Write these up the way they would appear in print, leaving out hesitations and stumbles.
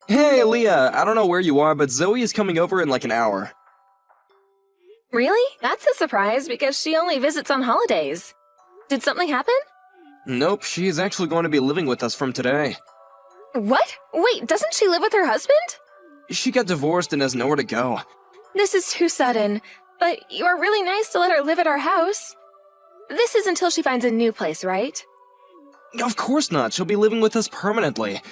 Hey, Leah, I don't know where you are, but Zoe is coming over in like an hour. Really? That's a surprise because she only visits on holidays. Did something happen? Nope, she is actually going to be living with us from today. What? Wait, doesn't she live with her husband? She got divorced and has nowhere to go. This is too sudden, but you are really nice to let her live at our house. This is until she finds a new place, right? Of course not, she'll be living with us permanently.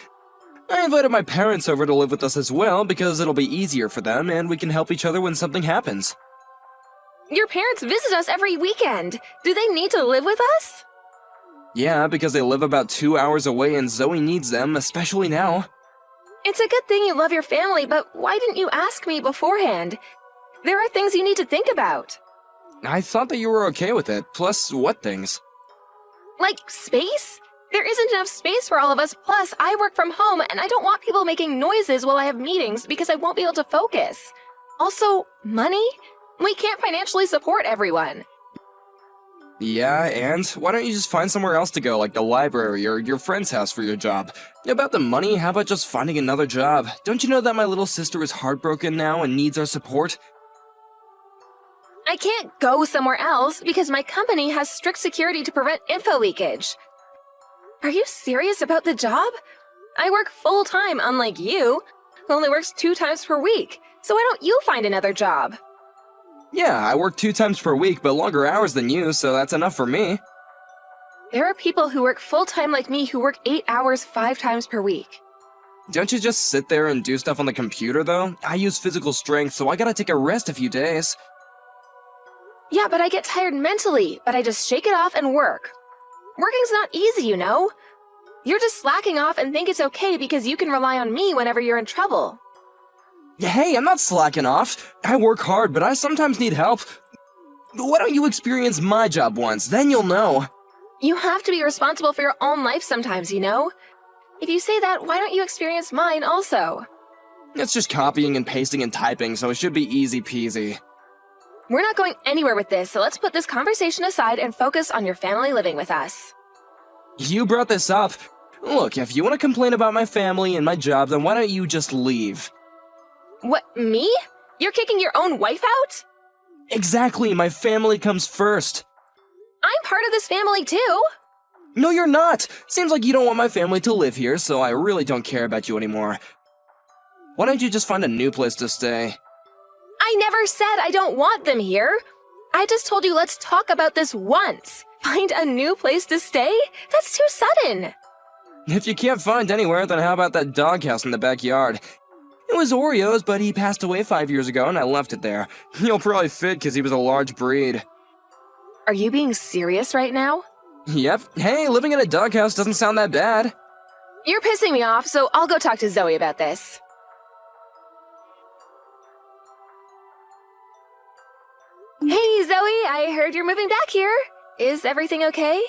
I invited my parents over to live with us as well because it'll be easier for them and we can help each other when something happens. Your parents visit us every weekend. Do they need to live with us? Yeah, because they live about 2 hours away and Zoe needs them, especially now. It's a good thing you love your family, but why didn't you ask me beforehand? There are things you need to think about. I thought that you were okay with it, plus what things? Like space? There isn't enough space for all of us, plus I work from home and I don't want people making noises while I have meetings because I won't be able to focus. Also, money? We can't financially support everyone. Yeah, and why don't you just find somewhere else to go, like the library or your friend's house for your job? About the money, how about just finding another job? Don't you know that my little sister is heartbroken now and needs our support? I can't go somewhere else because my company has strict security to prevent info leakage. Are you serious about the job? I work full-time, unlike you, who only works 2 times per week. So why don't you find another job? Yeah, I work 2 times per week, but longer hours than you, so that's enough for me. There are people who work full-time like me who work 8 hours 5 times per week. Don't you just sit there and do stuff on the computer, though? I use physical strength, so I gotta take a rest a few days. Yeah, but I get tired mentally, but I just shake it off and work. Working's not easy, you know? You're just slacking off and think it's okay because you can rely on me whenever you're in trouble. Hey, I'm not slacking off. I work hard, but I sometimes need help. Why don't you experience my job once, then you'll know. You have to be responsible for your own life sometimes, you know? If you say that, why don't you experience mine also? It's just copying and pasting and typing, so it should be easy peasy. We're not going anywhere with this, so let's put this conversation aside and focus on your family living with us. You brought this up. Look, if you want to complain about my family and my job, then why don't you just leave? What, me? You're kicking your own wife out? Exactly, my family comes first. I'm part of this family too. No, you're not. Seems like you don't want my family to live here, so I really don't care about you anymore. Why don't you just find a new place to stay? I never said I don't want them here. I just told you let's talk about this once. Find a new place to stay? That's too sudden. If you can't find anywhere, then how about that doghouse in the backyard? It was Oreo's, but he passed away 5 years ago and I left it there. He'll probably fit because he was a large breed. Are you being serious right now? Yep. Hey, living in a doghouse doesn't sound that bad. You're pissing me off, so I'll go talk to Zoe about this. Hey, Zoe, I heard you're moving back here. Is everything okay?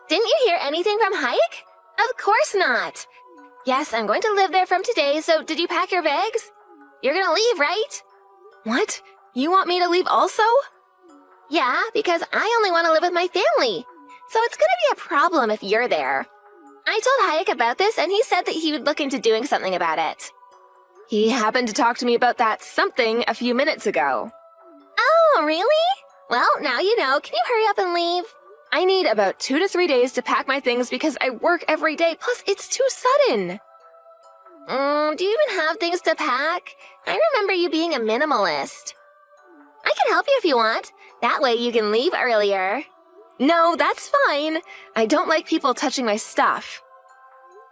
Didn't you hear anything from Hayek? Of course not. Yes, I'm going to live there from today, so did you pack your bags? You're gonna leave, right? What? You want me to leave also? Yeah, because I only want to live with my family. So it's gonna be a problem if you're there. I told Hayek about this, and he said that he would look into doing something about it. He happened to talk to me about that something a few minutes ago. Oh, really? Well, now you know. Can you hurry up and leave? I need about 2 to 3 days to pack my things because I work every day, plus it's too sudden. Do you even have things to pack? I remember you being a minimalist. I can help you if you want. That way you can leave earlier. No, that's fine. I don't like people touching my stuff.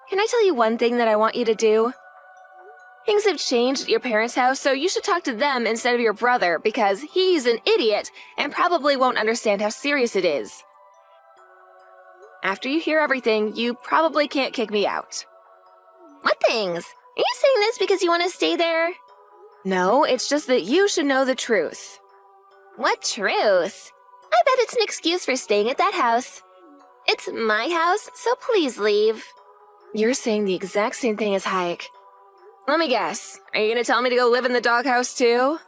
Can I tell you one thing that I want you to do? Things have changed at your parents' house, so you should talk to them instead of your brother because he's an idiot and probably won't understand how serious it is. After you hear everything, you probably can't kick me out. What things? Are you saying this because you want to stay there? No, it's just that you should know the truth. What truth? I bet it's an excuse for staying at that house. It's my house, so please leave. You're saying the exact same thing as Hayek. Let me guess. Are you going to tell me to go live in the doghouse too?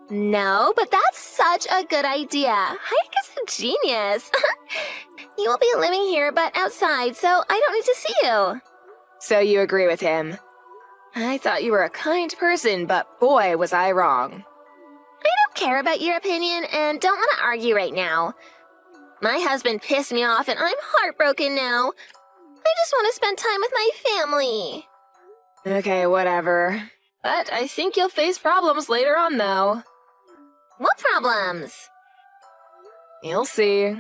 No, but that's such a good idea. Hayek is a genius. You will be living here, but outside, so I don't need to see you. So you agree with him? I thought you were a kind person, but boy, was I wrong. I don't care about your opinion and don't want to argue right now. My husband pissed me off and I'm heartbroken now. I just want to spend time with my family. Okay, whatever. But I think you'll face problems later on, though. What problems? You'll see.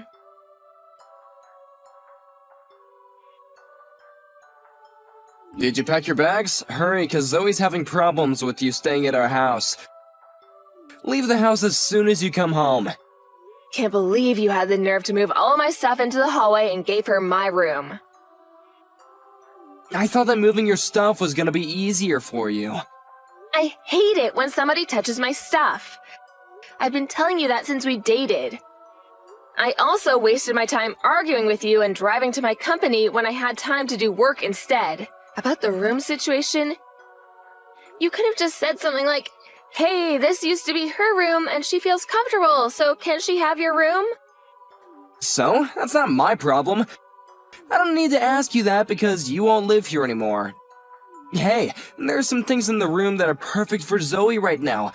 Did you pack your bags? Hurry, cause Zoe's having problems with you staying at our house. Leave the house as soon as you come home. Can't believe you had the nerve to move all of my stuff into the hallway and gave her my room. I thought that moving your stuff was gonna be easier for you. I hate it when somebody touches my stuff. I've been telling you that since we dated. I also wasted my time arguing with you and driving to my company when I had time to do work instead. About the room situation, you could have just said something like, "Hey, this used to be her room and she feels comfortable, so can she have your room?" So, that's not my problem. I don't need to ask you that because you won't live here anymore. Hey, there's some things in the room that are perfect for Zoe right now.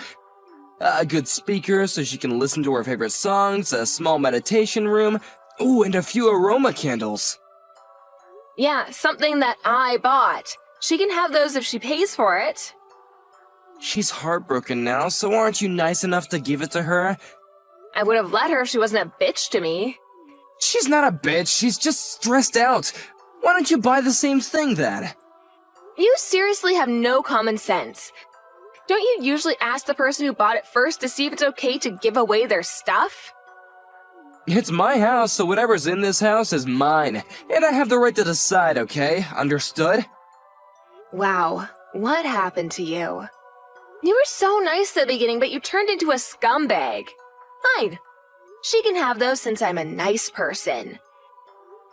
A good speaker so she can listen to her favorite songs, a small meditation room, ooh, and a few aroma candles. Yeah, something that I bought. She can have those if she pays for it. She's heartbroken now, so aren't you nice enough to give it to her? I would have let her if she wasn't a bitch to me. She's not a bitch, she's just stressed out. Why don't you buy the same thing then? You seriously have no common sense. Don't you usually ask the person who bought it first to see if it's okay to give away their stuff? It's my house, so whatever's in this house is mine. And I have the right to decide, okay? Understood? Wow, what happened to you? You were so nice at the beginning, but you turned into a scumbag. Fine. She can have those since I'm a nice person.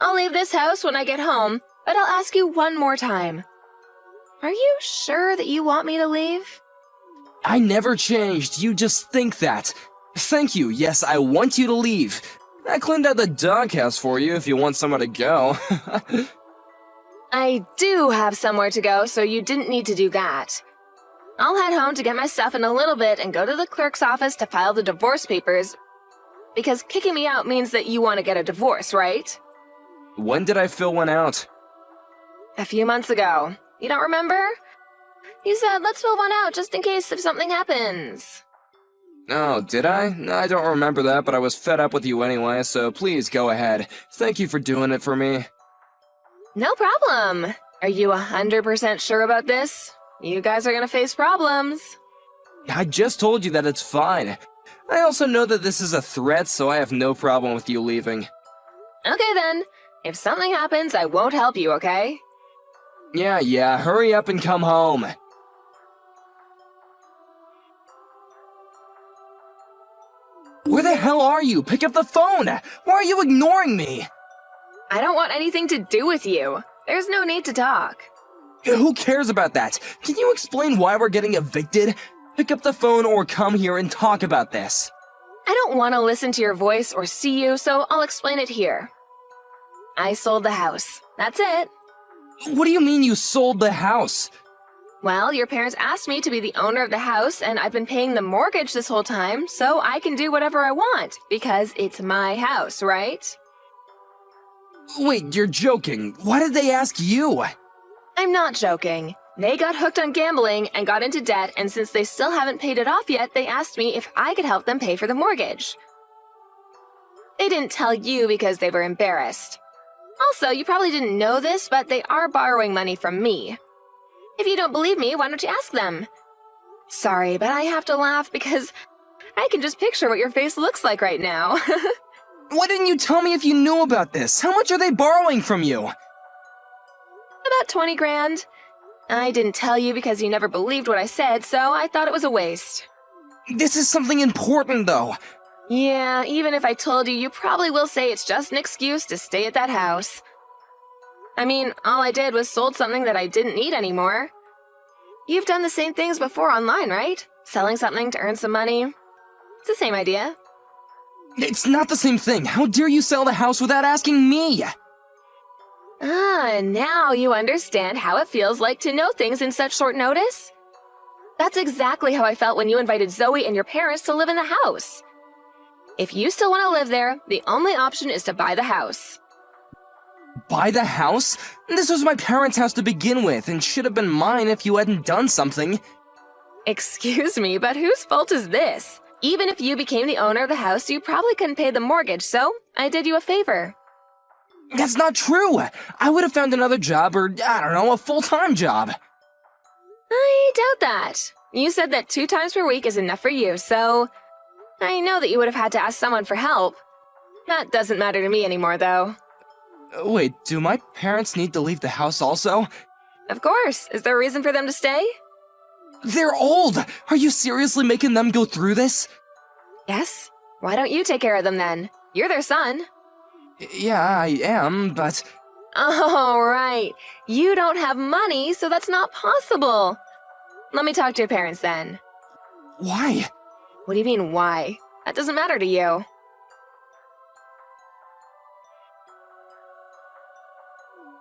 I'll leave this house when I get home, but I'll ask you one more time. Are you sure that you want me to leave? I never changed, you just think that. Thank you, yes, I want you to leave. I cleaned out the doghouse for you if you want somewhere to go. I do have somewhere to go, so you didn't need to do that. I'll head home to get my stuff in a little bit and go to the clerk's office to file the divorce papers. Because kicking me out means that you want to get a divorce, right? When did I fill one out? A few months ago. You don't remember? You said, let's fill one out just in case if something happens. Oh, did I? I don't remember that, but I was fed up with you anyway, so please go ahead. Thank you for doing it for me. No problem. Are you 100% sure about this? You guys are gonna face problems. I just told you that it's fine. I also know that this is a threat, so I have no problem with you leaving. Okay then. If something happens, I won't help you, okay? Yeah, hurry up and come home. Where the hell are you? Pick up the phone! Why are you ignoring me? I don't want anything to do with you. There's no need to talk. Who cares about that? Can you explain why we're getting evicted? Pick up the phone or come here and talk about this. I don't want to listen to your voice or see you, so I'll explain it here. I sold the house. That's it. What do you mean you sold the house? Well, your parents asked me to be the owner of the house, and I've been paying the mortgage this whole time, so I can do whatever I want, because it's my house, right? Wait, you're joking. Why did they ask you? I'm not joking. They got hooked on gambling and got into debt, and since they still haven't paid it off yet, they asked me if I could help them pay for the mortgage. They didn't tell you because they were embarrassed. Also, you probably didn't know this, but they are borrowing money from me. If you don't believe me, why don't you ask them? Sorry, but I have to laugh because I can just picture what your face looks like right now. Why didn't you tell me if you knew about this? How much are they borrowing from you? About 20 grand. I didn't tell you because you never believed what I said, so I thought it was a waste. This is something important, though. Yeah, even if I told you, you probably will say it's just an excuse to stay at that house. I mean, all I did was sold something that I didn't need anymore. You've done the same things before online, right? Selling something to earn some money. It's the same idea. It's not the same thing. How dare you sell the house without asking me? Ah, now you understand how it feels like to know things in such short notice? That's exactly how I felt when you invited Zoe and your parents to live in the house. If you still want to live there, the only option is to buy the house. Buy the house? This was my parents' house to begin with, and should have been mine if you hadn't done something. Excuse me, but whose fault is this? Even if you became the owner of the house, you probably couldn't pay the mortgage, so I did you a favor. That's not true! I would have found another job or, I don't know, a full-time job. I doubt that. You said that 2 times per week is enough for you, so I know that you would have had to ask someone for help. That doesn't matter to me anymore, though. Wait, do my parents need to leave the house also? Of course. Is there a reason for them to stay? They're old! Are you seriously making them go through this? Yes. Why don't you take care of them then? You're their son. Yeah, I am, but... Oh, right. You don't have money, so that's not possible. Let me talk to your parents then. Why? What do you mean, why? That doesn't matter to you.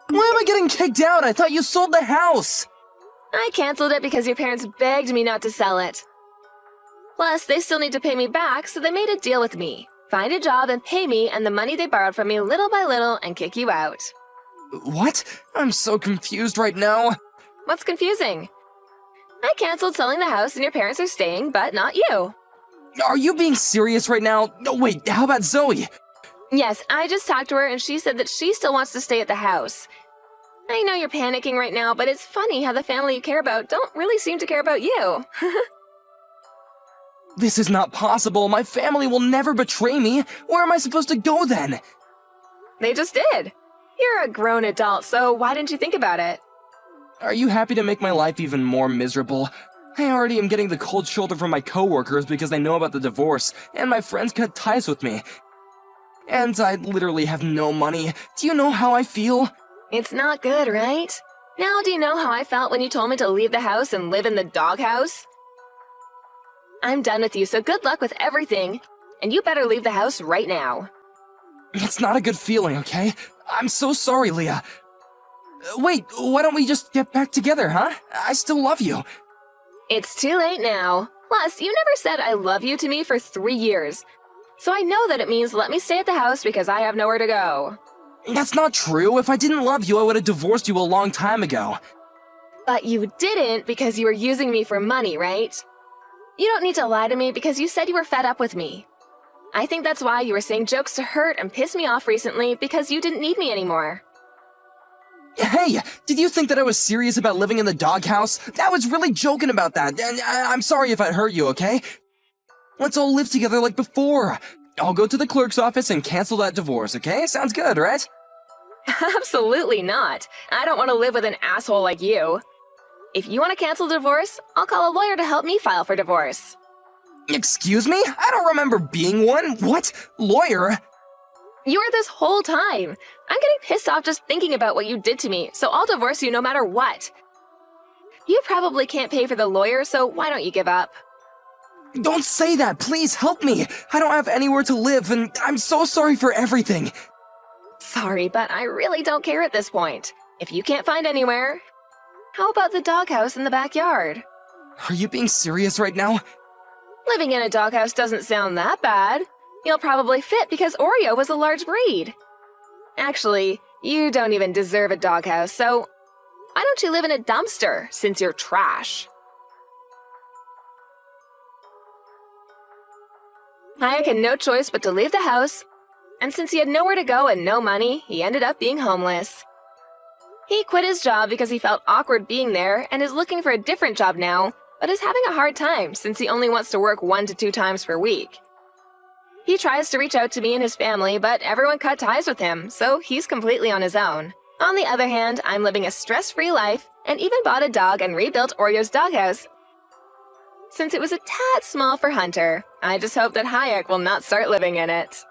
Why am I getting kicked out? I thought you sold the house! I canceled it because your parents begged me not to sell it. Plus, they still need to pay me back, so they made a deal with me. Find a job and pay me and the money they borrowed from me little by little and kick you out. What? I'm so confused right now. What's confusing? I canceled selling the house and your parents are staying, but not you. Are you being serious right now? No, wait, how about Zoe? Yes, I just talked to her and she said that she still wants to stay at the house. I know you're panicking right now, but it's funny how the family you care about don't really seem to care about you. This is not possible. My family will never betray me. Where am I supposed to go then? They just did. You're a grown adult, so why didn't you think about it? Are you happy to make my life even more miserable? I already am getting the cold shoulder from my coworkers because they know about the divorce, and my friends cut ties with me. And I literally have no money. Do you know how I feel? It's not good, right? Now do you know how I felt when you told me to leave the house and live in the doghouse? I'm done with you, so good luck with everything. And you better leave the house right now. It's not a good feeling, okay? I'm so sorry, Leah. Wait, why don't we just get back together, huh? I still love you. It's too late now. Plus, you never said I love you to me for 3 years. So I know that it means let me stay at the house because I have nowhere to go. That's not true. If I didn't love you, I would have divorced you a long time ago. But you didn't because you were using me for money, right? You don't need to lie to me because you said you were fed up with me. I think that's why you were saying jokes to hurt and piss me off recently because you didn't need me anymore. Hey, did you think that I was serious about living in the doghouse? I was really joking about that, and I'm sorry if I hurt you, okay? Let's all live together like before. I'll go to the clerk's office and cancel that divorce, okay? Sounds good, right? Absolutely not. I don't want to live with an asshole like you. If you want to cancel divorce, I'll call a lawyer to help me file for divorce. Excuse me? I don't remember being one. What? Lawyer? You were this whole time. I'm getting pissed off just thinking about what you did to me, so I'll divorce you no matter what. You probably can't pay for the lawyer, so why don't you give up? Don't say that. Please help me. I don't have anywhere to live, and I'm so sorry for everything. Sorry, but I really don't care at this point. If you can't find anywhere, how about the doghouse in the backyard? Are you being serious right now? Living in a doghouse doesn't sound that bad. You'll probably fit because Oreo was a large breed. Actually, you don't even deserve a doghouse, so why don't you live in a dumpster since you're trash? Hayek had no choice but to leave the house, and since he had nowhere to go and no money, he ended up being homeless. He quit his job because he felt awkward being there and is looking for a different job now, but is having a hard time since he only wants to work 1 to 2 times per week. He tries to reach out to me and his family, but everyone cut ties with him, so he's completely on his own. On the other hand, I'm living a stress-free life and even bought a dog and rebuilt Oreo's doghouse. Since it was a tad small for Hunter, I just hope that Hayek will not start living in it.